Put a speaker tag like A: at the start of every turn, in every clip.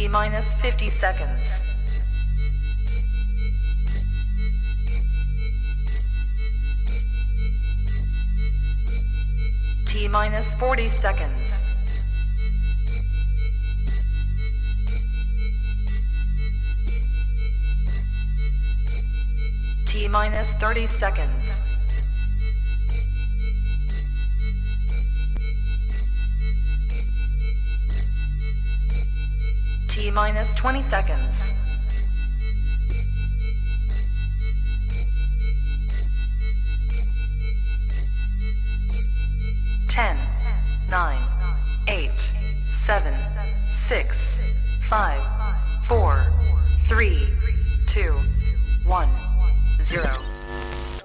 A: T-minus 50 seconds. T-minus 40 seconds. T-minus 30 seconds. T-minus 20 seconds. Ten, 9, 8, 7, 6, 5, 4, 3, 2, 1, 0.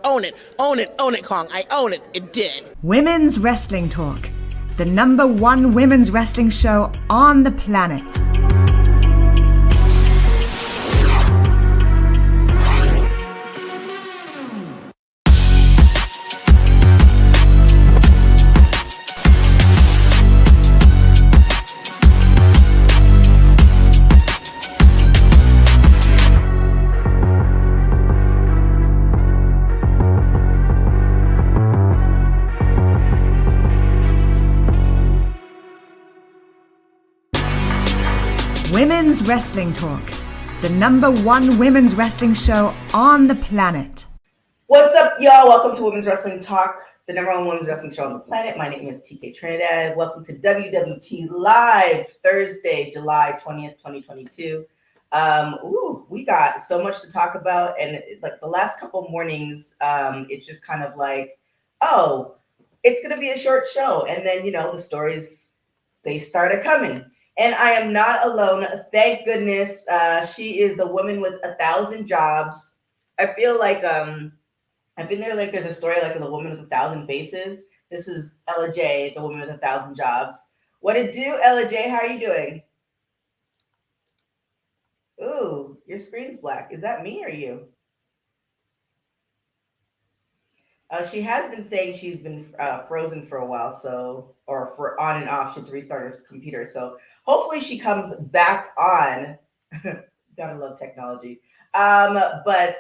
B: Own it, own it, own it, Kong. I own it. It did.
C: Women's Wrestling Talk, the #1 women's wrestling show on the planet. Women's Wrestling Talk, the #1 women's wrestling show on the planet.
D: What's up, y'all? Welcome to Women's Wrestling Talk, the #1 women's wrestling show on the planet. My name is TK Trinidad. Welcome to WWT Live, Thursday, July 20th, 2022. We got so much to talk about, and like the last couple mornings, it's just kind of like, oh, it's going to be a short show. And then, the stories, they started coming. And I am not alone. Thank goodness. She is the woman with 1,000 jobs. I feel like I've been there like there's a story like the woman with 1,000 faces. This is Ella J, the woman with 1,000 jobs. What it do, Ella J? How are you doing? Ooh, your screen's black. Is that me or you? She has been saying she's been frozen for a while, or for on and off. She had to restart her computer. So hopefully she comes back on. Gotta love technology. But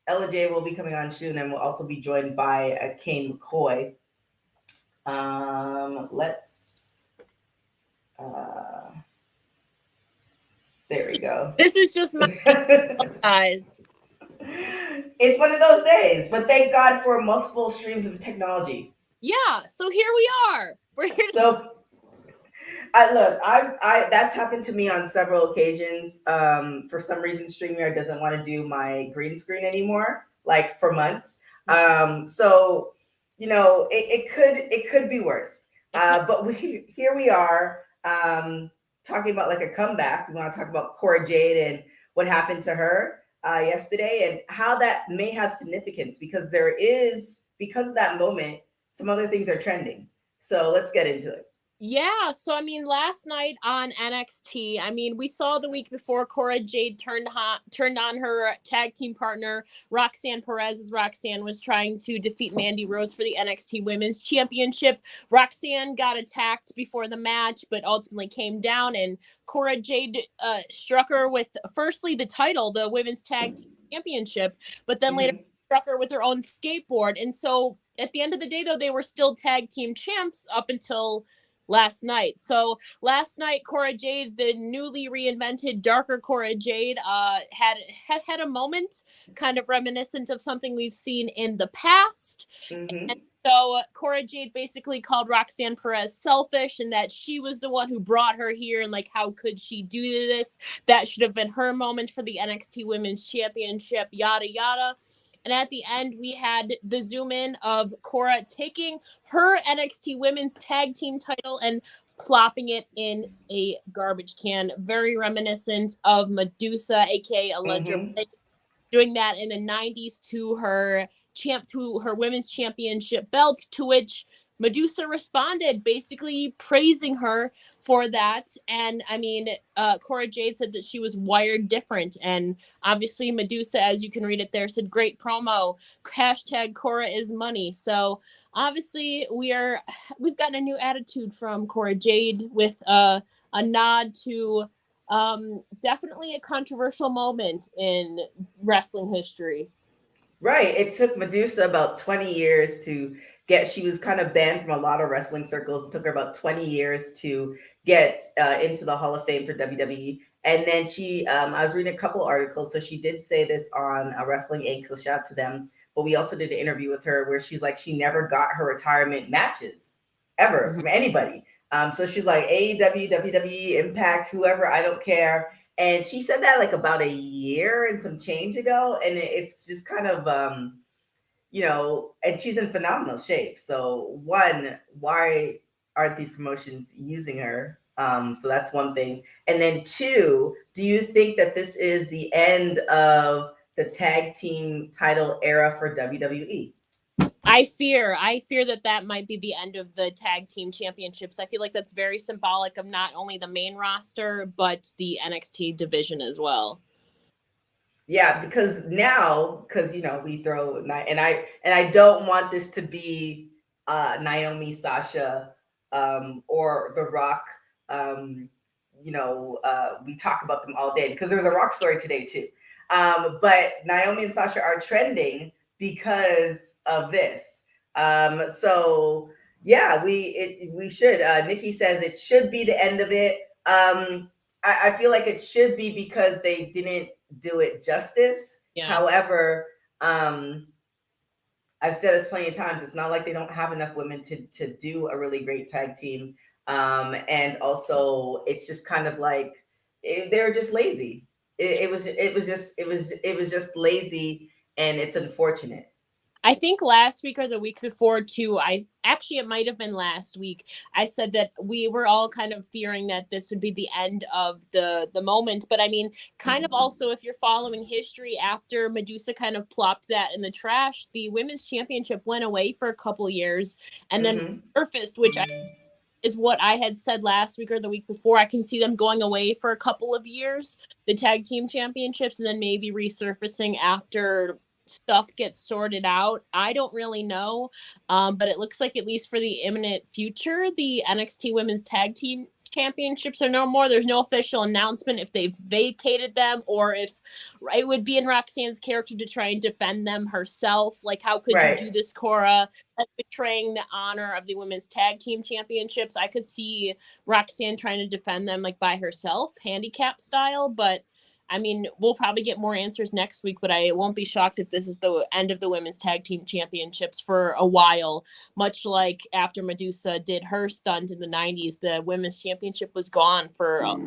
D: Ella J will be coming on soon, and we'll also be joined by Kane McCoy. There we go.
E: This is just my eyes.
D: It's one of those days, but thank God for multiple streams of technology.
E: Yeah, so here we are. We're here.
D: I that's happened to me on several occasions. For some reason, StreamYard doesn't want to do my green screen anymore, like for months. So it could be worse. But here we are talking about like a comeback. We want to talk about Cora Jade and what happened to her yesterday and how that may have significance, because because of that moment, some other things are trending. So let's get into it.
E: Yeah, so last night on NXT, we saw the week before Cora Jade turned on her tag team partner Roxanne Perez as Roxanne was trying to defeat Mandy Rose for the NXT Women's Championship. Roxanne got attacked before the match, but ultimately came down, and Cora Jade struck her with firstly the title, the Women's Tag Team Championship, but then later struck her with her own skateboard. And so at the end of the day, though, they were still tag team champs up until last night. So last night, Cora Jade, the newly reinvented darker Cora Jade, had a moment kind of reminiscent of something we've seen in the past. And so Cora Jade basically called Roxanne Perez selfish and that she was the one who brought her here, and like, how could she do this? That should have been her moment for the NXT Women's Championship, yada yada. And at the end, we had the zoom in of Cora taking her NXT Women's Tag Team title and plopping it in a garbage can. Very reminiscent of Medusa, aka Alundra, doing that in the 90s to her Women's Championship belt, to which Medusa responded, basically praising her for that. And Cora Jade said that she was wired different. And obviously Medusa, as you can read it there, said, great promo, hashtag Cora is money. So obviously we've gotten a new attitude from Cora Jade with a nod to Definitely a controversial moment in wrestling history.
D: Right. It took Medusa about 20 years to get, she was kind of banned from a lot of wrestling circles. It took her about 20 years to get into the Hall of Fame for WWE. And then she, I was reading a couple articles. So she did say this on Wrestling Inc. So shout out to them. But we also did an interview with her where she's like, she never got her retirement matches ever from anybody. So she's like, AEW, WWE, Impact, whoever, I don't care. And she said that like about a year and some change ago. And it's just kind of, and she's in phenomenal shape. So one, why aren't these promotions using her? So that's one thing. And then two, do you think that this is the end of the tag team title era for WWE?
E: I fear that might be the end of the tag team championships. I feel like that's very symbolic of not only the main roster, but the NXT division as well.
D: Yeah, because now, we throw, and I don't want this to be Naomi, Sasha, or The Rock. We talk about them all day because there's a Rock story today too. But Naomi and Sasha are trending because of this. So yeah, we should. Nikki says it should be the end of it. I feel like it should be because they didn't do it justice. Yeah. However, I've said this plenty of times. It's not like they don't have enough women to do a really great tag team. And also, it's just kind of like they're just lazy. It was just lazy, and it's unfortunate.
E: I think last week or the week before too, it might have been last week, I said that we were all kind of fearing that this would be the end of the moment. But I mean, kind of also, if you're following history, after Medusa kind of plopped that in the trash, the women's championship went away for a couple years and then surfaced, which is what I had said last week or the week before. I can see them going away for a couple of years, the tag team championships, and then maybe resurfacing after stuff gets sorted out. I don't really know, but it looks like, at least for the imminent future, the NXT Women's Tag Team Championships are no more. There's no official announcement if they've vacated them or if it would be in Roxanne's character to try and defend them herself. Like, how could you do this, Cora? Betraying the honor of the Women's Tag Team Championships. I could see Roxanne trying to defend them like by herself, handicap style, but I mean, we'll probably get more answers next week, but I won't be shocked if this is the end of the Women's Tag Team Championships for a while. Much like after Medusa did her stunt in the 90s, the Women's Championship was gone for
D: I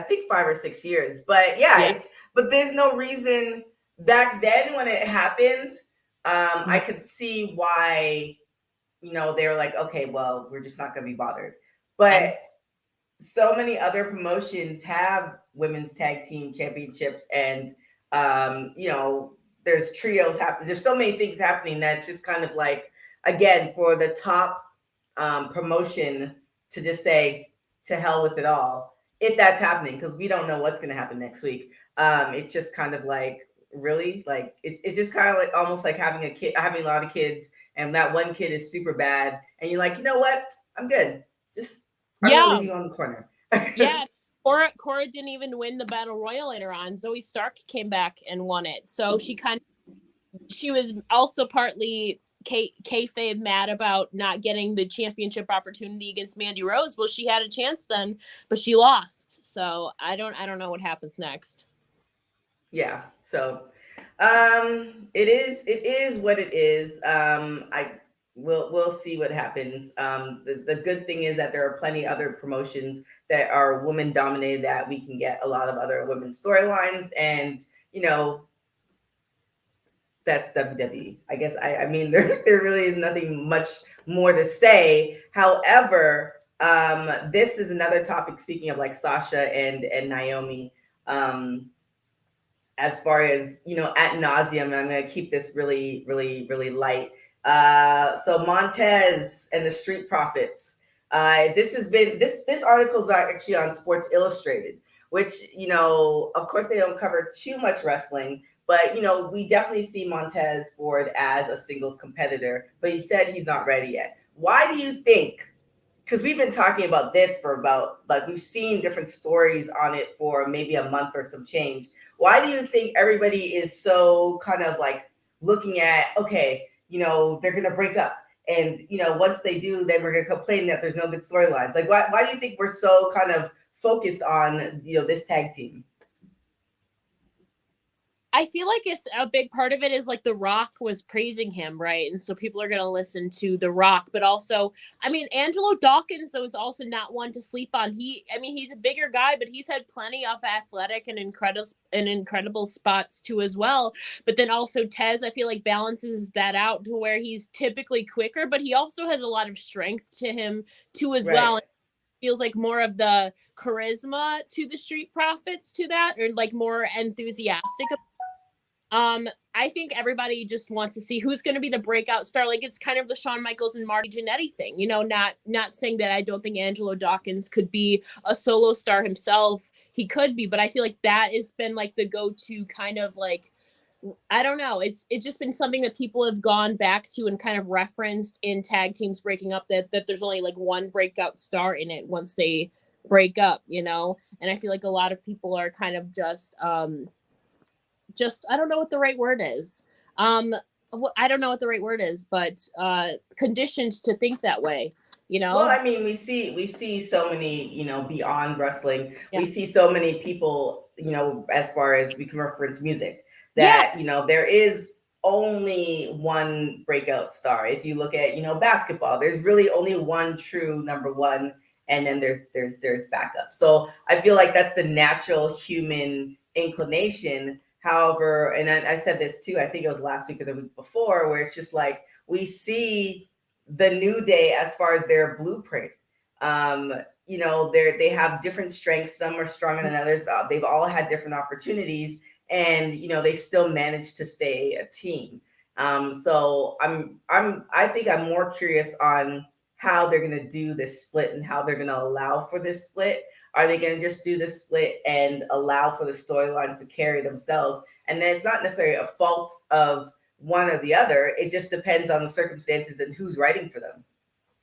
D: think 5 or 6 years. But but there's no reason back then when it happened. I could see why. They were like, okay, well, we're just not going to be bothered. But so many other promotions have women's tag team championships, and there's trios happening. There's so many things happening that's just kind of like, again, for the top promotion to just say to hell with it all, if that's happening, because we don't know what's going to happen next week. It's just kind of like, really, like it's just kind of like almost like having a lot of kids, and that one kid is super bad, and you're like, you know what, I'm good, I'm gonna leave you on the corner.
E: Cora didn't even win the battle royal later on. Zoe Stark came back and won it, so she was also partly kayfabe mad about not getting the championship opportunity against Mandy Rose. Well, she had a chance then, but she lost, so I don't know what happens next.
D: Yeah, so it is what it is. We'll see what happens. The good thing is that there are plenty other promotions that are woman dominated that we can get a lot of other women's storylines, and that's WWE. I guess I mean there really is nothing much more to say. However, this is another topic, speaking of like Sasha and Naomi. As far as, ad nauseum, I'm going to keep this really, really, really light. So Montez and the Street Profits. This article is actually on Sports Illustrated, which, of course they don't cover too much wrestling, But, we definitely see Montez Ford as a singles competitor, but he said he's not ready yet. Why do you think? Because we've been talking about this for we've seen different stories on it for maybe a month or some change. Why do you think everybody is so kind of like looking at, okay, they're going to break up. And, once they do, then we're going to complain that there's no good storylines. Like, why do you think we're so kind of focused on, this tag team?
E: I feel like it's a big part of it is like The Rock was praising him, right? And so people are going to listen to The Rock, but also, I mean, Angelo Dawkins, though, is also not one to sleep on. He's a bigger guy, but he's had plenty of athletic and incredible spots too as well. But then also Tez, I feel like balances that out to where he's typically quicker, but he also has a lot of strength to him too as well. Feels like more of the charisma to the Street Profits to that, or like more enthusiastic. I think everybody just wants to see who's going to be the breakout star. Like it's kind of the Shawn Michaels and Marty Jannetty thing, not saying that I don't think Angelo Dawkins could be a solo star himself. He could be, but I feel like that has been like the go-to kind of like, I don't know. It's just been something that people have gone back to and kind of referenced in tag teams breaking up that there's only like one breakout star in it once they break up, and I feel like a lot of people are kind of just I don't know what the right word is. I don't know what the right word is, but conditioned to think that way,
D: Well, I mean, we see so many, beyond wrestling.
E: Yeah.
D: We see so many people, as far as we can reference music, that, there is only one breakout star. If you look at, basketball, there's really only one true number one, and then there's backup. So I feel like that's the natural human inclination. However, and I said this too, I think it was last week or the week before, where it's just like we see the New Day as far as their blueprint. They have different strengths. Some are stronger than others. They've all had different opportunities, and they still managed to stay a team. So I think I'm more curious on how they're going to do this split and how they're going to allow for this split. Are they going to just do the split and allow for the storylines to carry themselves? And then it's not necessarily a fault of one or the other. It just depends on the circumstances and who's writing for them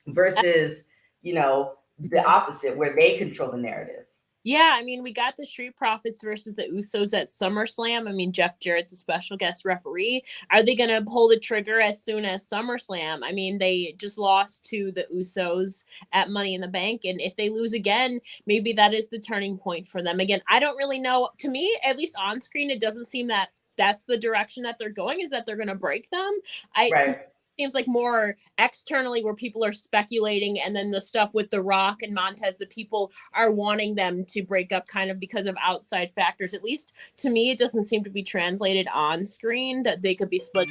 D: versus, the opposite where they control the narrative.
E: Yeah, I mean, we got the Street Profits versus the Usos at SummerSlam. I mean, Jeff Jarrett's a special guest referee. Are they going to pull the trigger as soon as SummerSlam? I mean, they just lost to the Usos at Money in the Bank. And if they lose again, maybe that is the turning point for them. Again, I don't really know. To me, at least on screen, it doesn't seem that that's the direction that they're going, is that they're going to break them. Seems like more externally where people are speculating, and then the stuff with The Rock and Montez, the people are wanting them to break up kind of because of outside factors. At least to me, it doesn't seem to be translated on screen that they could be split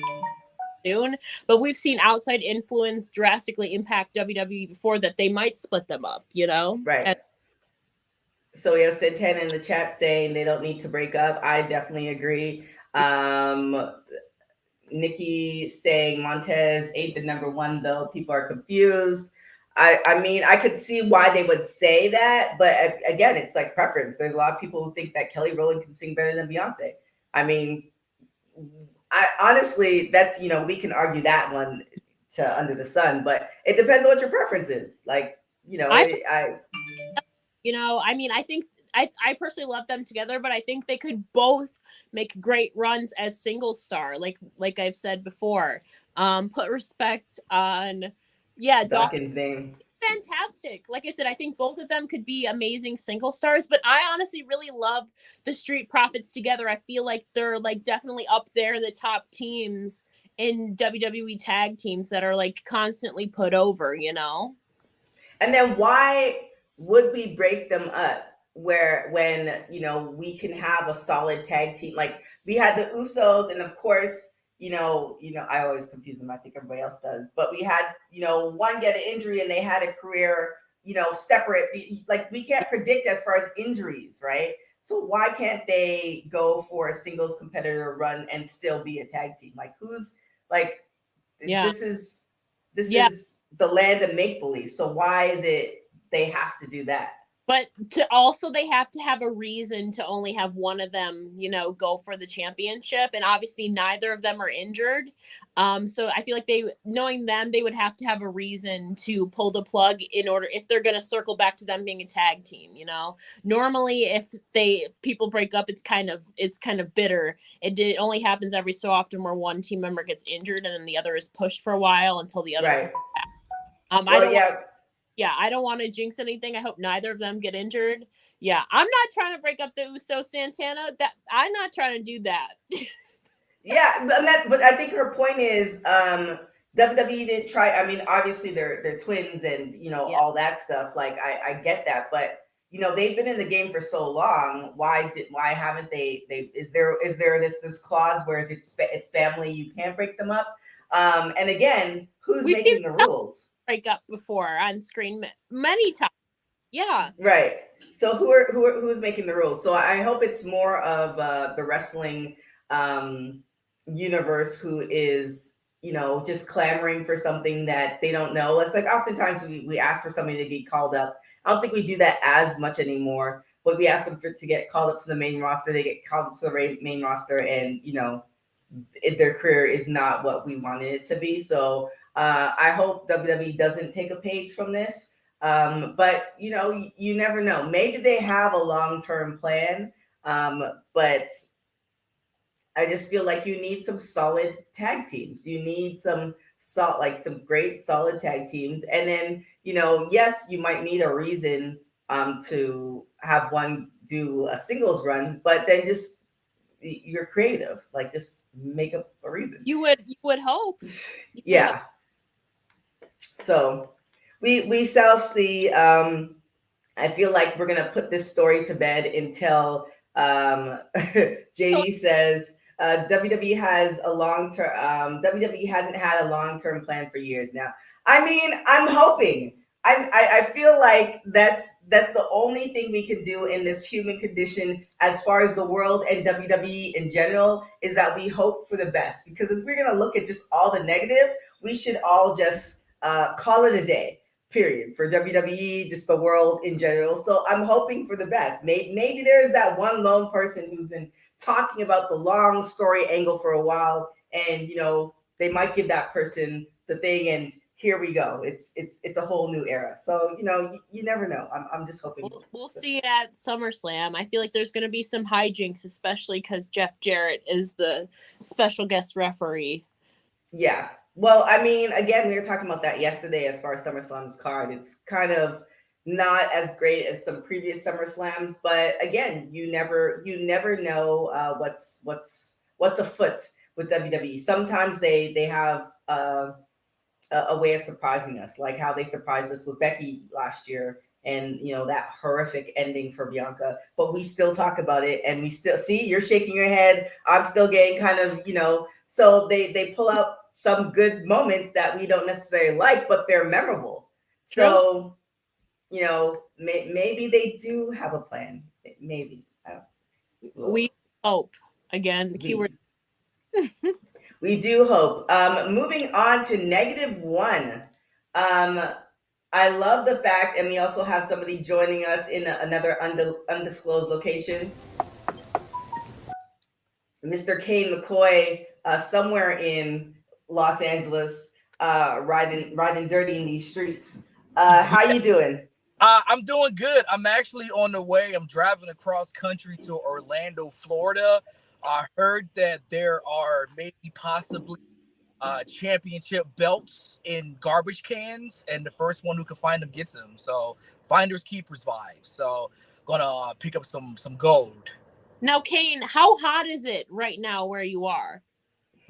E: soon, but we've seen outside influence drastically impact WWE before, that they might split them up,
D: Right. So we have Santana in the chat saying they don't need to break up. I definitely agree. Nikki saying Montez ain't the number one, though. People are confused. I mean, I could see why they would say that, but again, it's like preference. There's a lot of people who think that Kelly Rowland can sing better than Beyonce. I mean, I honestly, that's, we can argue that one to under the sun, but it depends on what your preference is. Like, I
E: mean, I think I personally love them together, but I think they could both make great runs as single star, like I've said before. Put respect on,
D: Dawkins' name.
E: Fantastic. Like I said, I think both of them could be amazing single stars, but I honestly really love the Street Profits together. I feel like they're like definitely up there in the top teams in WWE tag teams that are like constantly put over,
D: And then why would we break them up when we can have a solid tag team? Like we had the Usos, and of course, I always confuse them. I think everybody else does, but we had, one get an injury and they had a career, separate. Like we can't predict as far as injuries, right? So why can't they go for a singles competitor run and still be a tag team? Like who's like, this is the land of make believe. So why is it they have to do that?
E: But they have to have a reason to only have one of them, go for the championship. And obviously neither of them are injured. So I feel like knowing them, they would have to have a reason to pull the plug if they're going to circle back to them being a tag team, Normally if people break up, it's kind of bitter. It only happens every so often where one team member gets injured and then the other is pushed for a while until the other
D: right.
E: I don't want to jinx anything. I hope neither of them get injured. Yeah, I'm not trying to break up the Usos Santana. I'm not trying to do that.
D: Yeah, but I think her point is WWE didn't try. I mean, obviously they're twins and all that stuff. Like I get that, but they've been in the game for so long. Why haven't they? Is there this clause where if it's family, you can't break them up? And again, who's making the rules?
E: Break up before on screen many times. Yeah.
D: Right. So who's making the rules? So I hope it's more of the wrestling universe who is just clamoring for something that they don't know. It's like oftentimes we ask for somebody to get called up. I don't think we do that as much anymore, but we ask them to get called up to the main roster. They get called up to the main roster, and their career is not what we wanted it to be. So I hope WWE doesn't take a page from this. But you never know. Maybe they have a long-term plan. But I just feel like you need some solid tag teams. You need some great solid tag teams. And then, yes, you might need a reason to have one do a singles run, but then just you're creative. Like just make up a reason.
E: You would hope.
D: Yeah. So we shall see. I feel like we're gonna put this story to bed until JD says WWE has a long-term. WWE hasn't had a long-term plan for years now. I mean, I'm hoping. I feel like that's the only thing we can do in this human condition as far as the world and WWE in general is that we hope for the best. Because if we're gonna look at just all the negative, we should all just call it a day, period, for WWE, just the world in general. So I'm hoping for the best. Maybe there's that one lone person who's been talking about the long story angle for a while, and they might give that person the thing, and here we go. It's a whole new era. So you never know. I'm just hoping.
E: We'll see at SummerSlam. I feel like there's going to be some hijinks, especially because Jeff Jarrett is the special guest referee.
D: Yeah. Well, I mean, again, we were talking about that yesterday as far as SummerSlam's card. It's kind of not as great as some previous SummerSlams, but again, you never know what's afoot with WWE. Sometimes they have a way of surprising us, like how they surprised us with Becky last year, and that horrific ending for Bianca. But we still talk about it, and we still see you're shaking your head. I'm still getting kind of So they pull out some good moments that we don't necessarily like, but they're memorable. True. So, maybe they do have a plan. Maybe.
E: We hope. Again, the keyword.
D: We do hope. Moving on to -1. I love the fact, and we also have somebody joining us in another undisclosed location. Mr. Kane McCoy, somewhere in Los Angeles, riding dirty in these streets. How you doing?
F: I'm doing good. I'm actually on the way. I'm driving across country to Orlando, Florida. I heard that there are maybe possibly championship belts in garbage cans, and the first one who can find them gets them. So finders keepers vibes. So gonna pick up some gold.
E: Now, Kane, how hot is it right now where you are?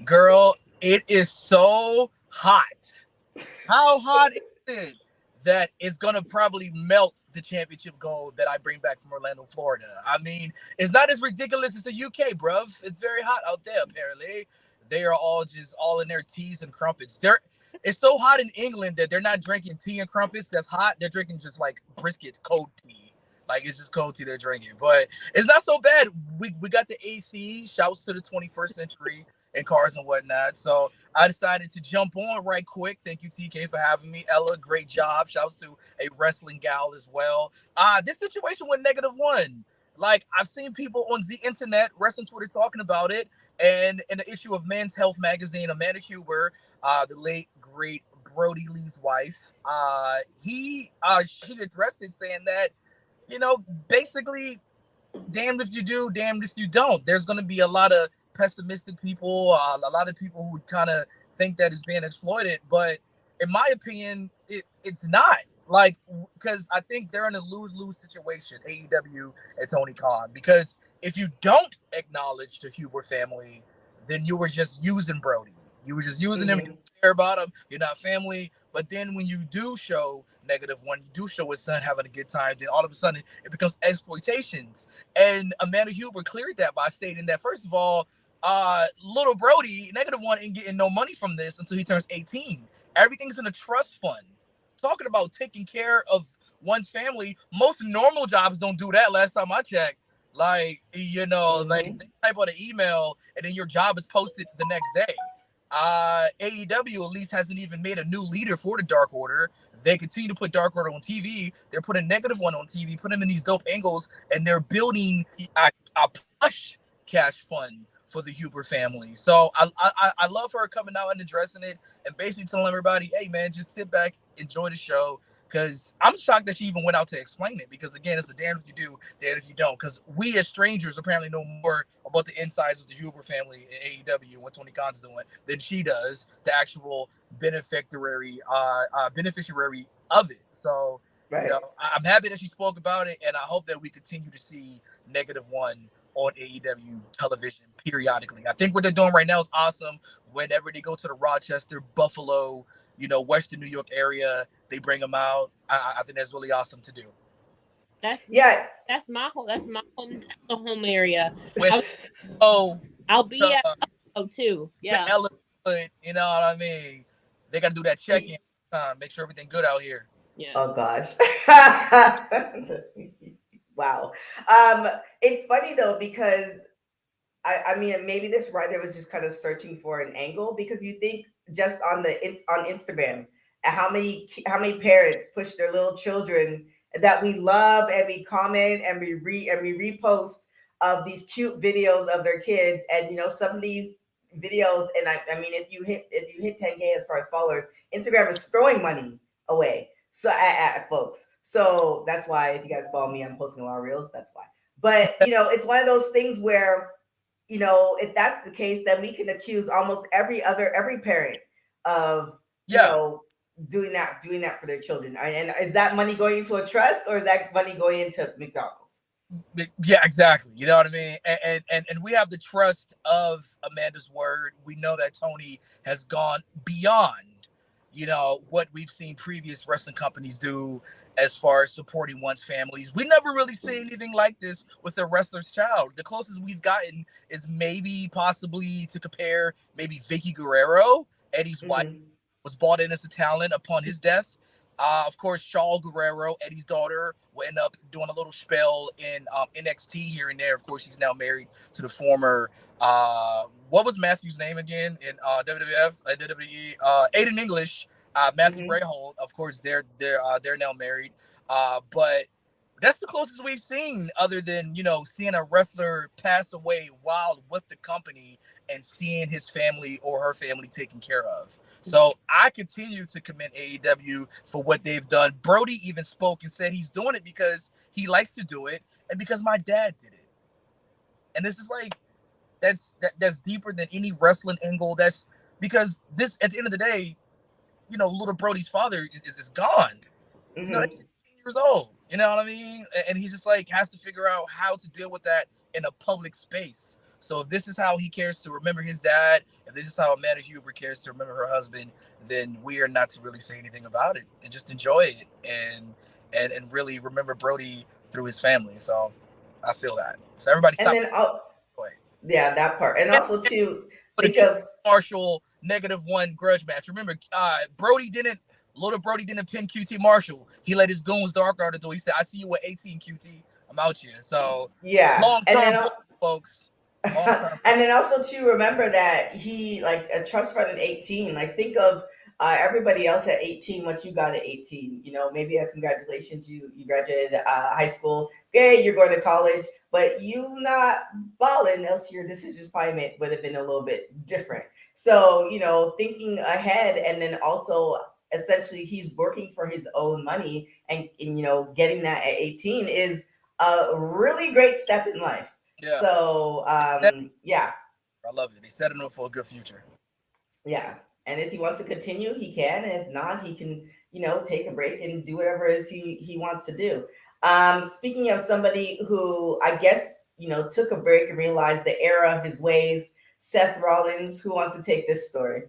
F: Girl, it is so hot. How hot is it that it's gonna probably melt the championship gold that I bring back from Orlando, Florida? I mean, it's not as ridiculous as the UK, bruv. It's very hot out there, apparently. They are all in their teas and crumpets. It's so hot in England that they're not drinking tea and crumpets that's hot. They're drinking just like brisket cold tea. Like it's just cold tea they're drinking. But it's not so bad. We got the AC. Shouts to the 21st century and cars and whatnot. So I decided to jump on right quick. Thank you, TK, for having me. Ella, great job. Shouts to a wrestling gal as well. This situation with -1. Like, I've seen people on the internet, wrestling Twitter, talking about it. And in the issue of Men's Health magazine, Amanda Huber, the late, great Brody Lee's wife, she addressed it saying that, basically, damned if you do, damned if you don't. There's going to be a lot of pessimistic people, a lot of people who kind of think that it's being exploited. But in my opinion, it's not. Like, because I think they're in a lose-lose situation, AEW and Tony Khan. Because if you don't acknowledge the Huber family, then you were just using Brody. You were just using him. You don't care about him. You're not family. But then when you do show -1, you do show his son having a good time, then all of a sudden it becomes exploitations. And Amanda Huber cleared that by stating that, first of all, little Brody, -1, ain't getting no money from this until he turns 18. Everything's in a trust fund. Talking about taking care of one's family, most normal jobs don't do that. Last time I checked, like, like they type out an email and then your job is posted the next day. AEW at least hasn't even made a new leader for the Dark Order. They continue to put Dark Order on TV. They're putting -1 on TV, putting him in these dope angles, and they're building a plush cash fund for the Huber family. So I love her coming out and addressing it and basically telling everybody, hey man, just sit back, enjoy the show. Because I'm shocked that she even went out to explain it. Because again, it's a damn if you do, damn if you don't. Because we as strangers apparently know more about the insides of the Huber family in AEW and what Tony Khan's doing than she does, the actual beneficiary of it. So,
D: Right.
F: I'm happy that she spoke about it, and I hope that we continue to see -1 on AEW television periodically. I think what they're doing right now is awesome. Whenever they go to the Rochester, Buffalo, Western New York area, they bring them out. I think that's really awesome to do.
E: That's my home area. I'll be at too. Yeah.
F: You know what I mean? They got to do that check-in time, make sure everything good out here.
E: Yeah.
D: Oh gosh. Wow. It's funny though, because I mean, maybe this writer was just kind of searching for an angle, because you think just on Instagram, how many parents push their little children that we love, and we comment and we repost of these cute videos of their kids, and some of these videos, and I mean, if you hit 10K as far as followers, Instagram is throwing money away. So at folks. So that's why, if you guys follow me, I'm posting a lot of reels. That's why. But it's one of those things where, if that's the case, then we can accuse almost every parent of doing that for their children. And is that money going into a trust, or is that money going into McDonald's?
F: Yeah, exactly. You know what I mean? And we have the trust of Amanda's word. We know that Tony has gone beyond, what we've seen previous wrestling companies do as far as supporting one's families. We never really see anything like this with a wrestler's child. The closest we've gotten is possibly to compare, Vicky Guerrero, Eddie's wife, was brought in as a talent upon his death. Of course, Shaw Guerrero, Eddie's daughter, will end up doing a little spell in NXT here and there. Of course, she's now married to the former, what was Matthew's name again in WWF, WWE? Aiden English, Matthew Greyhold. Of course, they're now married. But that's the closest we've seen, other than seeing a wrestler pass away while with the company and seeing his family or her family taken care of. So I continue to commend AEW for what they've done. Brody even spoke and said he's doing it because he likes to do it and because my dad did it. And this is like, that's deeper than any wrestling angle. That's because this, at the end of the day, little Brody's father is gone. He's 18 years old. You know what I mean? And he's just like, has to figure out how to deal with that in a public space. So if this is how he cares to remember his dad, if this is how Amanda Huber cares to remember her husband, then we are not to really say anything about it and just enjoy it and really remember Brody through his family. So I feel that. So everybody stop.
D: And then that part. And also too, think of
F: Marshall -1 grudge match. Remember, little Brody didn't pin QT Marshall. He let his goons dark out the door. He said, I see you at 18, QT. I'm out here. So
D: yeah.
F: long term, folks. Long-term.
D: And then also to remember that he like a trust fund at 18. Like think of everybody else at 18, what you got at 18. You know, maybe a congratulations, you graduated high school. Okay, you're going to college, but you not balling, else your decisions probably would have been a little bit different. So, you know, thinking ahead, and then also essentially he's working for his own money, and you know, getting that at 18 is a really great step in life.
F: Yeah.
D: So yeah,
F: I love it. They set him up for a good future.
D: yeah. And if he wants to continue, he can. And if not, he can, you know, take a break and do whatever it is he wants to do. Speaking of somebody who I guess, you know, took a break and realized the error of his ways, Seth Rollins, who wants to take this story?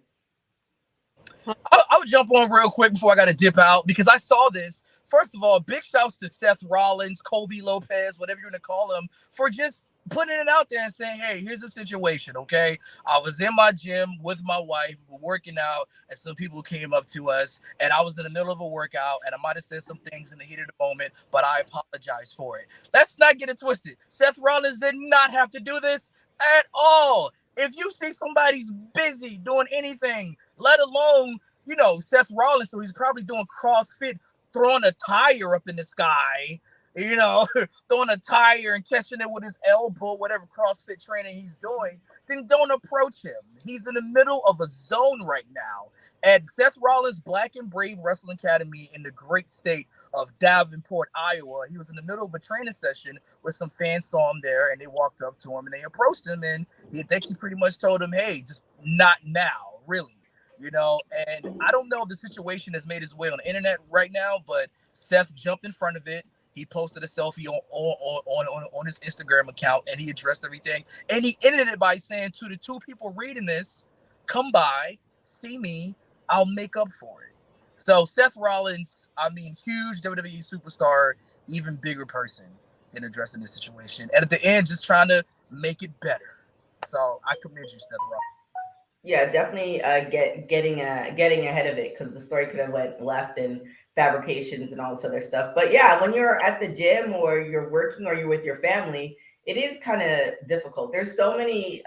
F: I would jump on real quick before I got to dip out because I saw this. First of all, big shouts to Seth Rollins, Kobe Lopez, whatever you're going to call him, for just putting it out there and saying, hey, here's the situation, okay? I was in my gym with my wife, we were working out, and some people came up to us, and I was in the middle of a workout, and I might have said some things in the heat of the moment, but I apologize for it. Let's not get it twisted. Seth Rollins did not have to do this at all. If you see somebody's busy doing anything, let alone, you know, Seth Rollins, so he's probably doing CrossFit, throwing a tire up in the sky, you know, throwing a tire and catching it with his elbow, whatever CrossFit training he's doing, then don't approach him. He's in the middle of a zone right now at Seth Rollins Black and Brave Wrestling Academy in the great state of Davenport, Iowa. He was in the middle of a training session where some fans saw him there, and they walked up to him and they approached him, and I think he pretty much told him, hey, just not now, really. You know, and I don't know if the situation has made its way on the internet right now, but Seth jumped in front of it. He posted a selfie on his Instagram account, and he addressed everything. And he ended it by saying to the two people reading this, come by, see me, I'll make up for it. So Seth Rollins, I mean, huge WWE superstar, even bigger person in addressing this situation. And at the end, just trying to make it better. So I commend you, Seth Rollins.
D: Yeah, definitely getting ahead of it, because the story could have went left and fabrications and all this other stuff. But yeah, when you're at the gym or you're working or you're with your family, it is kind of difficult. There's so many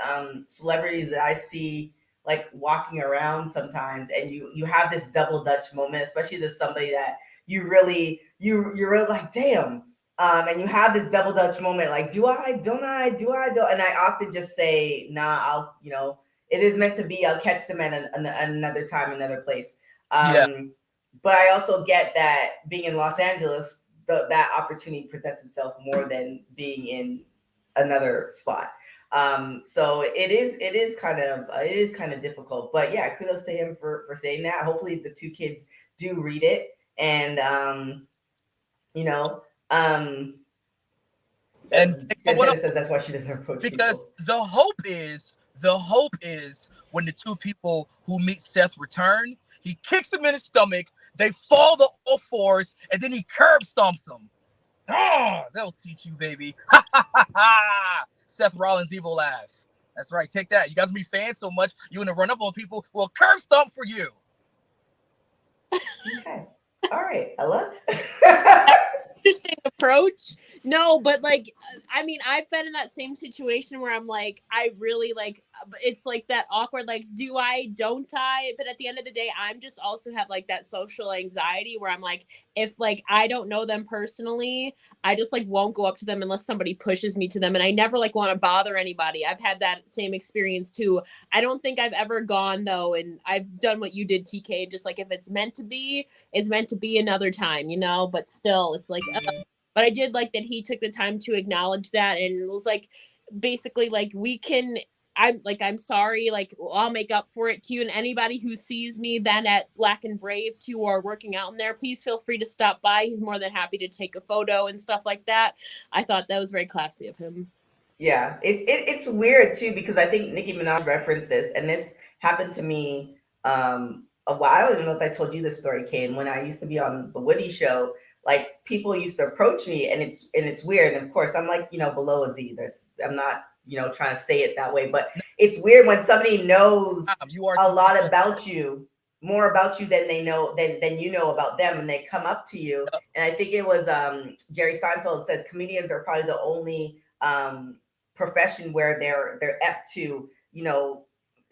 D: celebrities that I see like walking around sometimes, and you have this double dutch moment, especially there's somebody that you're really like, damn. And you have this double dutch moment, like, do I, don't I, do I, don't? And I often just say, nah, I'll, you know, it is meant to be. I'll catch them at another time, another place.
F: Yeah.
D: But I also get that being in Los Angeles, that opportunity presents itself more than being in another spot. So it is kind of difficult. But yeah, kudos to him for saying that. Hopefully the two kids do read it, and you know. And Santana says that's why she doesn't approach
F: because
D: people.
F: The hope is when the two people who meet Seth return, he kicks him in his stomach, they fall to all fours, and then he curb stomps them. Oh, that'll teach you, baby. Seth Rollins' evil laugh. That's right. Take that. You guys be fans so much, you want to run up on people. Well, curb stomp for you.
D: Okay. All right. Ella.
E: Interesting approach. No, but like, I mean, I've been in that same situation where I'm like, I really like, it's like that awkward, like, do I, don't I? But at the end of the day, I'm just also have like that social anxiety where I'm like, if like I don't know them personally, I just like won't go up to them unless somebody pushes me to them. And I never like want to bother anybody. I've had that same experience too. I don't think I've ever gone though, and I've done what you did, TK. Just like if it's meant to be, it's meant to be another time, you know. But still, it's like. But I did like that he took the time to acknowledge that, and it was like basically like I'm sorry, like I'll make up for it to you, and anybody who sees me then at Black and Brave too or working out in there, please feel free to stop by. He's more than happy to take a photo and stuff like that. I thought that was very classy of him.
D: Yeah, it's weird too, because I think Nicki Minaj referenced this, and this happened to me a while. I don't even know if I told you this story, Kane, when I used to be on the Woody Show. Like people used to approach me, and it's weird. And of course, I'm like, you know, below a Z. I'm not, you know, trying to say it that way, but it's weird when somebody knows a lot about you, more about you than they know than you know about them, and they come up to you. And I think it was Jerry Seinfeld said comedians are probably the only profession where they're apt to, you know,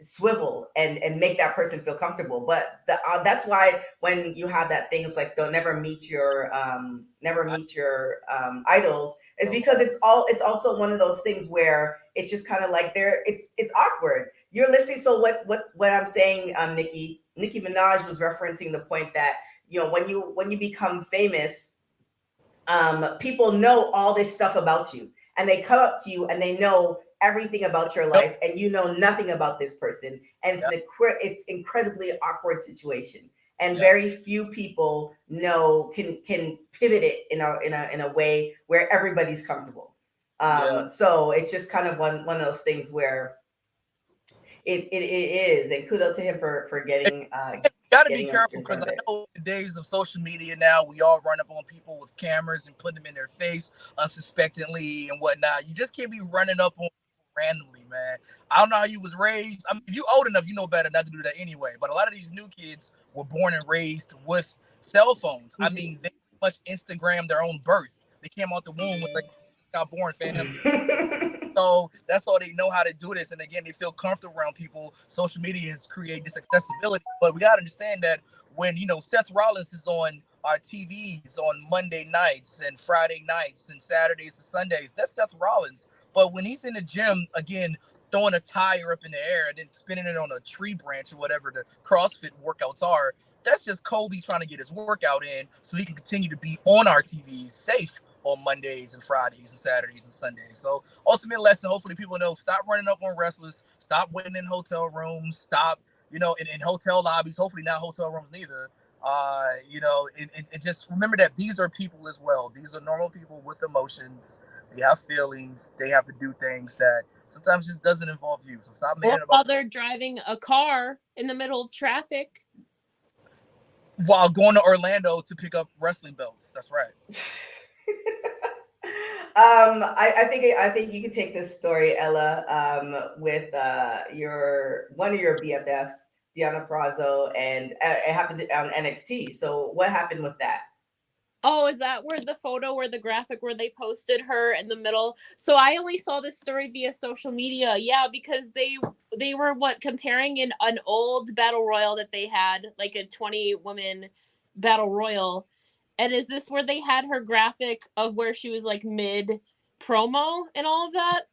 D: swivel and make that person feel comfortable. But that's why when you have that things like they'll never meet your idols, is because it's also one of those things where it's just kind of like it's awkward. You're listening. So what I'm saying, Nicki Minaj was referencing the point that, you know, when you become famous, people know all this stuff about you, and they come up to you and they know everything about your life, and you know nothing about this person, and it's incredibly awkward situation, and very few people can pivot it in a way where everybody's comfortable. So it's just kind of one of those things where it is, and kudos to him for getting
F: gotta be careful, because I know in the days of social media now, we all run up on people with cameras and put them in their face unsuspectingly and whatnot. You just can't be running up on people randomly, man. I don't know how you was raised. I mean, if you old enough, you know better not to do that anyway. But a lot of these new kids were born and raised with cell phones. I mean, they pretty much Instagram their own birth. They came out the womb with like got born fan. So that's all they know how to do this. And again, they feel comfortable around people. Social media has created this accessibility. But we got to understand that when, you know, Seth Rollins is on our TVs on Monday nights and Friday nights and Saturdays and Sundays, that's Seth Rollins. But when he's in the gym, again, throwing a tire up in the air and then spinning it on a tree branch or whatever the CrossFit workouts are, that's just Kobe trying to get his workout in so he can continue to be on our TVs safe on Mondays and Fridays and Saturdays and Sundays. So ultimate lesson, hopefully people know, stop running up on wrestlers, stop waiting in hotel rooms, stop, you know, in hotel lobbies, hopefully not hotel rooms neither. You know, and just remember that these are people as well. These are normal people with emotions. They have feelings. They have to do things that sometimes just doesn't involve you. So stop making it about
E: while they're driving a car in the middle of traffic.
F: While going to Orlando to pick up wrestling belts. That's right.
D: I think you can take this story, Ella, with one of your BFFs, Deonna Purrazzo, and it happened on NXT. So what happened with that?
E: Oh, is that where the photo, where the graphic where they posted her in the middle? So I only saw this story via social media. Yeah, because they were comparing an old battle royal that they had, like a 20-woman battle royal. And is this where they had her graphic of where she was like mid promo and all of that?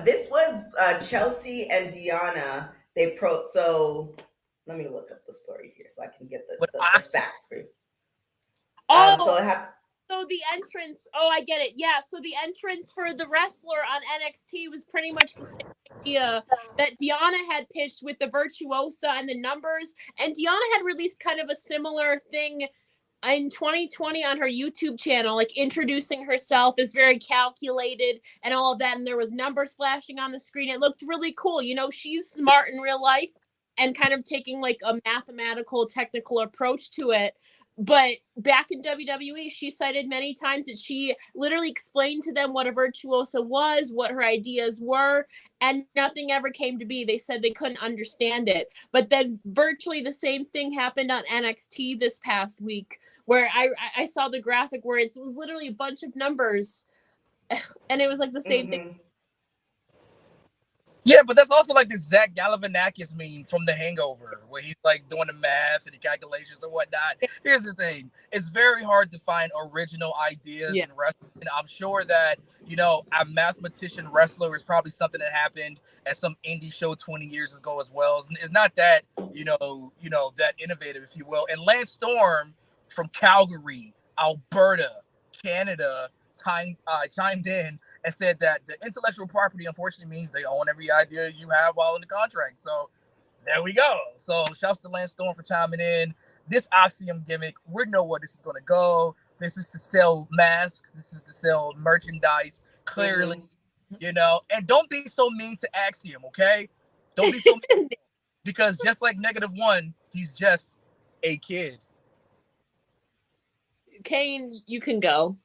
D: This was Chelsea and Deonna. So let me look up the story here so I can get the facts for you.
E: So the entrance, I get it. Yeah, so the entrance for the wrestler on NXT was pretty much the same idea that Deonna had pitched with the Virtuosa and the numbers. And Deonna had released kind of a similar thing in 2020 on her YouTube channel, like introducing herself as very calculated and all of that. And there was numbers flashing on the screen. It looked really cool. You know, she's smart in real life and kind of taking like a mathematical, technical approach to it. But back in WWE, she cited many times that she literally explained to them what a virtuosa was, what her ideas were, and nothing ever came to be. They said they couldn't understand it. But then virtually the same thing happened on NXT this past week, where I saw the graphic where it was literally a bunch of numbers, and it was like the same thing.
F: Yeah, but that's also like this Zach Galifianakis meme from The Hangover, where he's like doing the math and the calculations and whatnot. Here's the thing. It's very hard to find original ideas in wrestling. I'm sure that, you know, a mathematician wrestler is probably something that happened at some indie show 20 years ago as well. It's not that, you know, that innovative, if you will. And Lance Storm from Calgary, Alberta, Canada, chimed in and said that the intellectual property unfortunately means they own every idea you have while in the contract. So there we go. So shouts to Lance Storm for chiming in. This Axiom gimmick, we know where this is going to go. This is to sell masks. This is to sell merchandise, clearly, you know. And don't be so mean to Axiom, okay? Don't be so mean. Because just like -1, he's just a kid.
E: Kane, you can go.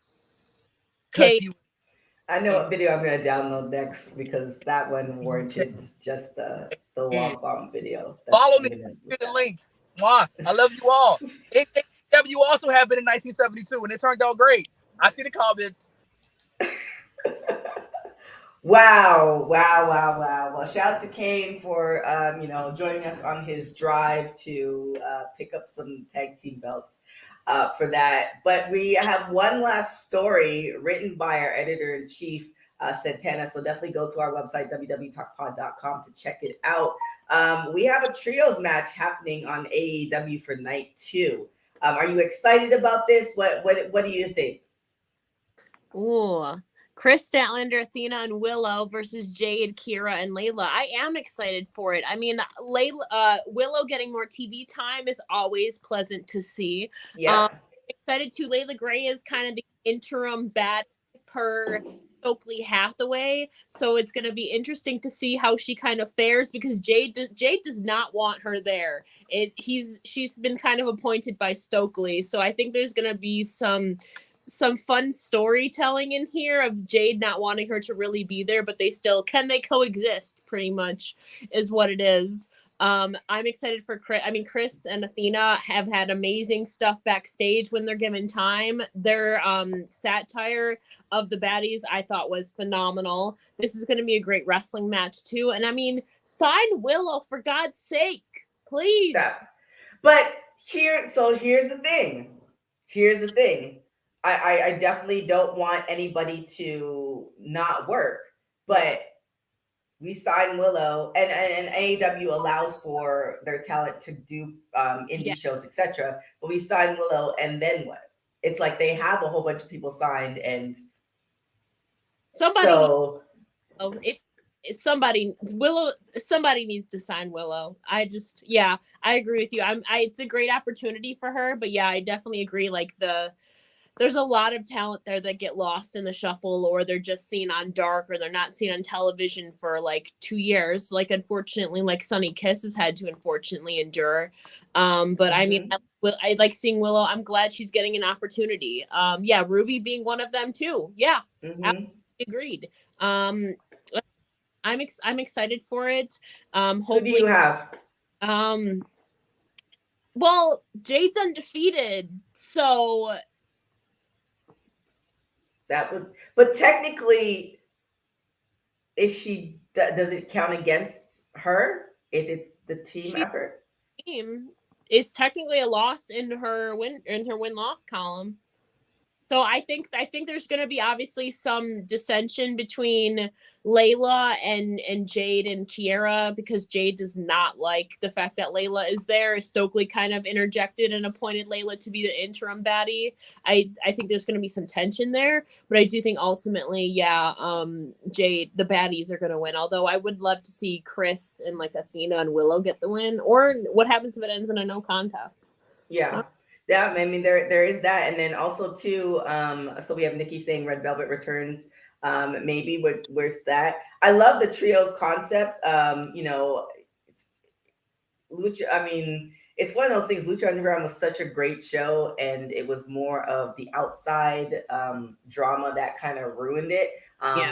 D: I know what video I'm going to download next, because that one warranted just the walk bomb video.
F: Follow me. Get the link. Mwah. I love you all. AEW also happened in 1972, and it turned out great. I see the comments.
D: Wow. Well, shout out to Kane for joining us on his drive to pick up some tag team belts for that. But we have one last story written by our editor in chief, Santana. So definitely go to our website, www.talkpod.com, to check it out. We have a trios match happening on AEW for night 2. Are you excited about this? What do you think?
E: Ooh. Chris Statlander, Athena, and Willow versus Jade, Kira, and Layla. I am excited for it. I mean, Willow getting more TV time is always pleasant to see.
D: Yeah.
E: Excited too. Layla Gray is kind of the interim bad per Stokely Hathaway, so it's going to be interesting to see how she kind of fares because Jade does not want her there. She's been kind of appointed by Stokely, so I think there's going to be some fun storytelling in here of Jade not wanting her to really be there, but they coexist pretty much is what it is. I'm excited for Chris. I mean, Chris and Athena have had amazing stuff backstage when they're given time. Their satire of the baddies I thought was phenomenal. This is going to be a great wrestling match too. And I mean, sign Willow for God's sake, please.
D: But here's the thing. I definitely don't want anybody to not work, but we sign Willow, and AEW allows for their talent to do indie shows, etc. But we sign Willow, and then what? It's like they have a whole bunch of people signed, and
E: somebody needs to sign Willow. I agree with you. It's a great opportunity for her, but yeah, I definitely agree. Like there's a lot of talent there that get lost in the shuffle, or they're just seen on Dark, or they're not seen on television for like 2 years. Like, unfortunately, like Sunny Kiss has had to unfortunately endure. But I mean, I like seeing Willow. I'm glad she's getting an opportunity. Ruby being one of them too. Yeah, agreed. I'm excited for it. Hopefully,
D: who do you have?
E: Well, Jade's undefeated, so.
D: But technically, does it count against her if it's the team effort?
E: It's technically a loss in her win-loss column. So I think there's going to be obviously some dissension between Layla and Jade and Kiera, because Jade does not like the fact that Layla is there. Stokely kind of interjected and appointed Layla to be the interim baddie. I think there's going to be some tension there, but I do think ultimately, Jade, the baddies are going to win. Although I would love to see Chris and like Athena and Willow get the win, or what happens if it ends in a no contest.
D: Yeah. Yeah, I mean, there is that. And then also too, so we have Nikki saying Red Velvet returns. Maybe where's that? I love the trios concept. Lucha, I mean, it's one of those things. Lucha Underground was such a great show, and it was more of the outside drama that kind of ruined it.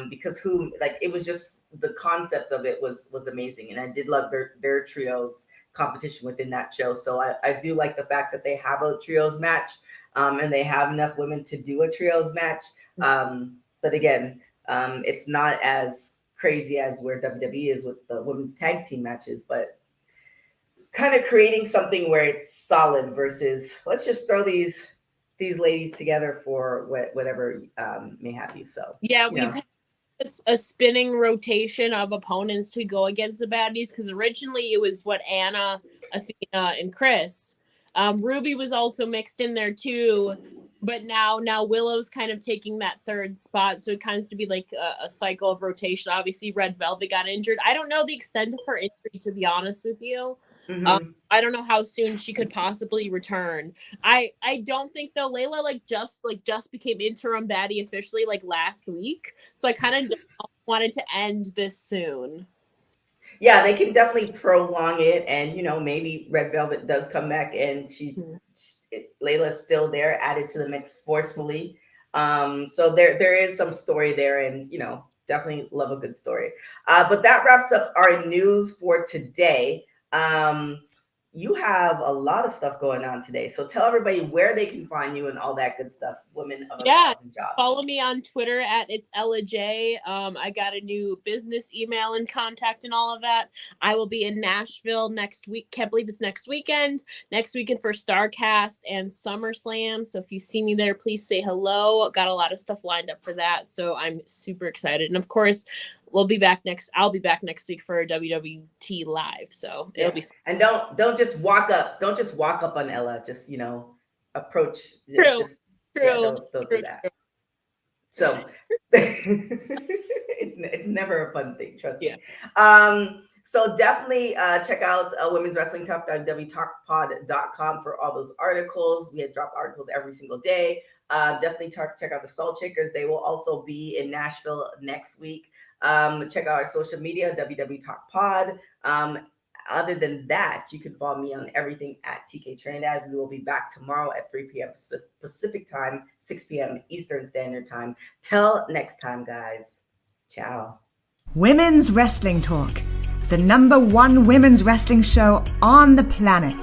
D: Because it was just the concept of it was amazing, and I did love their trios competition within that show. So I do like the fact that they have a trios match, and they have enough women to do a trios match. But again, it's not as crazy as where WWE is with the women's tag team matches, but kind of creating something where it's solid versus let's just throw these ladies together for whatever may have you. So
E: we've had a spinning rotation of opponents to go against the baddies, because originally it was Anna, Athena, and Chris. Ruby was also mixed in there too, but now Willow's kind of taking that third spot, so it kind of to be like a cycle of rotation. Obviously, Red Velvet got injured. I don't know the extent of her injury, to be honest with you. I don't know how soon she could possibly return. I don't think though. Layla just became interim baddie officially like last week, so I kind of wanted to end this soon.
D: Yeah, they can definitely prolong it, and maybe Red Velvet does come back, and Layla's still there, added to the mix forcefully. So there is some story there, and definitely love a good story. But that wraps up our news for today. you have a lot of stuff going on today. So tell everybody where they can find you and all that good stuff. Women of 1,000 Jobs.
E: Follow me on Twitter at It's Ella J. I got a new business email and contact and all of that. I will be in Nashville next week. Can't believe it's next weekend. Next weekend for StarCast and SummerSlam. So if you see me there, please say hello. Got a lot of stuff lined up for that. So I'm super excited. And of course, I'll be back next week for WWT live. So it'll be fun.
D: And don't just walk up. Don't just walk up on Ella. Just, approach.
E: True.
D: Don't do that. So it's never a fun thing. Trust me. So definitely check out Women's Wrestling Talk, WWTalkPod.com for all those articles. We have dropped articles every single day. Definitely check out the Salt Shakers. They will also be in Nashville next week. Check out our social media, WWTalkPod. Other than that, you can follow me on everything at TK Trinidad. We will be back tomorrow at 3 p.m. Pacific time, 6 p.m. Eastern Standard Time. Till next time, guys. Ciao.
C: Women's Wrestling Talk, the #1 women's wrestling show on the planet.